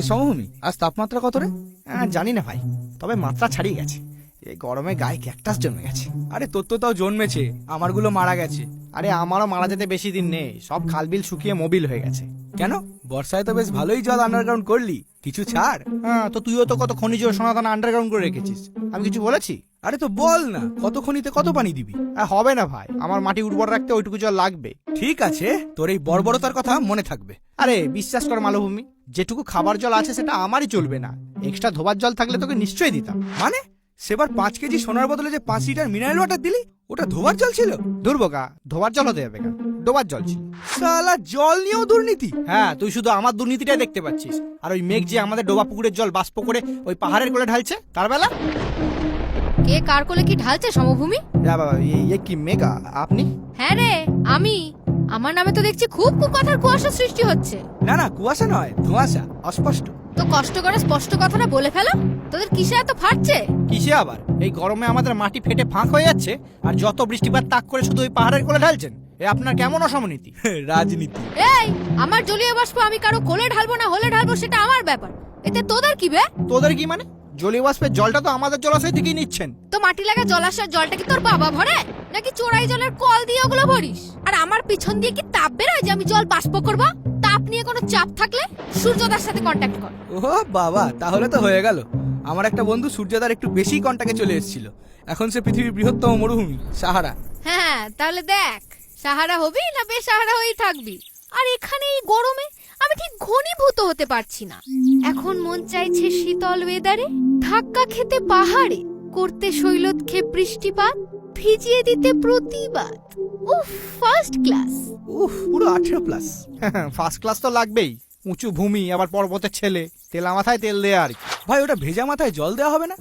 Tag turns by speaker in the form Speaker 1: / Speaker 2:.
Speaker 1: সমভূমি, আজ তাপমাত্রা কত রে?
Speaker 2: জানি না ভাই, তবে মাত্রা ছাড়িয়ে গেছে। এই গরমে গায়ে ক্যাকটাস জমে গেছে।
Speaker 1: আরে তোর তো তাও জন্মেছে, আমারগুলো মারা গেছে।
Speaker 2: আরে আমারও মারা যেতে বেশি দিন নেই, সব খালবিল শুকিয়ে মোবিল হয়ে গেছে।
Speaker 1: কেন, বর্ষায় তো বেশ ভালোই জল আন্ডারগ্রাউন্ড করলি, কিছু ছাড়।
Speaker 2: হ্যাঁ, তো তুইও তো কত খনিজ সোনাদানা আন্ডারগ্রাউন্ড করে রেখেছিস, আমি কিছু বলেছি?
Speaker 1: আরে তো বল না, কত খনিতে কত পানি দিবি?
Speaker 2: হবে না ভাই, আমার মাটি উর্বর রাখতে ওইটুকু জল লাগবে।
Speaker 1: ঠিক আছে, তোর এই বর্বরতার কথা মনে থাকবে।
Speaker 2: আরে বিশ্বাস কর মালভূমি, যেটুকু খাবার জল আছে সেটা আমারই চলবে না, এক্সট্রা ধোবার জল থাকলে তোকে নিশ্চয়ই দিতাম।
Speaker 1: মানে সেবার 5 কেজি সোনার বদলে যে 5 লিটার মিনারেল ওয়াটার দিলি, ওটা ধোবার জল ছিল?
Speaker 2: দুর্বোকা, ধোবার জল হতে যাবে কেন, ডোবার জল ছিল।
Speaker 1: শালা জল নিয়েও দুর্নীতি?
Speaker 2: হ্যাঁ, তুই শুধু আমার দুর্নীতিটাই দেখতে পাচ্ছিস, আর ওই মেঘ যে আমাদের ডোবা পুকুরের জল বাষ্প করে ওই পাহাড়ের কোলে ঢালছে তার বেলা।
Speaker 3: কে কার কোলে কি ঢালছে সমভূমি?
Speaker 2: বাবা, এ কি মেঘা আপনি?
Speaker 3: হ্যাঁ রে, আমি। আমার নামে তো দেখছি খুব কথার কুয়াশা সৃষ্টি হচ্ছে।
Speaker 1: না না, কুয়াশা নয়, ধোঁয়াশা, অস্পষ্ট।
Speaker 3: তো কষ্ট করে স্পষ্ট কথাটা বলে ফেলো। তোদের কিসে এত ফাটছে?
Speaker 2: কিসে আবার? এই গরমে আমাদের মাটি ফেটে ফাঁক হয়ে যাচ্ছে, আর যত বৃষ্টিপাত তাক করে শুধু ওই পাহাড়ের কোলে ঢালছেন। এ আপনার কেমন অসমনীতি?
Speaker 1: রাজনীতি।
Speaker 3: এই, আমার জলীয় বাষ্প আমি কারো কোলে ঢালবো না হলে ঢালবো সেটা আমার ব্যাপার, এতে তোদের কি বে?
Speaker 2: তোদের কি মানে? জলীয় বাষ্পের জলটা তো আমাদের জলাশয় থেকেই নিচ্ছেন।
Speaker 3: তো মাটি লাগা জলাশয়ের জলটা কি তোর বাবা ভরে, নাকি চোরাই জলের কল দিয়ে ওগুলো ভরিস? আর আমার পিছন দিয়ে কি তাপ বেরোয় যে আমি জল বাষ্প করবো? তাপ নিয়ে কোনো চাপ থাকলে সূর্যদার সাথে কন্ট্যাক্ট কর।
Speaker 1: ও বাবা, তাহলে তো হয়ে গেল। আমার একটা বন্ধু সূর্যদার একটু বেশি কন্টাক্টে চলে এসেছিল, এখন সে পৃথিবীর বৃহত্তম মরুভূমি সাহারা।
Speaker 3: হ্যাঁ, তাহলে দেখ, সাহারা হবি না বেসাহারা হয়েই থাকবি। আর এখানে এই গরমে আমি ঠিক ঘনীভূত হতে পারছি না। এখন মন চাইছে শীতল ওয়েদারে ধাক্কা খেতে পাহাড়ে, করতে শৈলতক্ষে বৃষ্টিপাত, ভিজিয়ে দিতে প্রতিবাদ। উফ, ফার্স্ট ক্লাস।
Speaker 2: উফ, পুরো 18+। ফার্স্ট ক্লাস তো লাগবেই, উঁচু ভূমি, আবার পর্বতের ছেলে, তেলা মাথায় তেল দেয়া আর কি।
Speaker 1: ভাই, ওটা ভেজা মাথায় জল দেওয়া হবে না?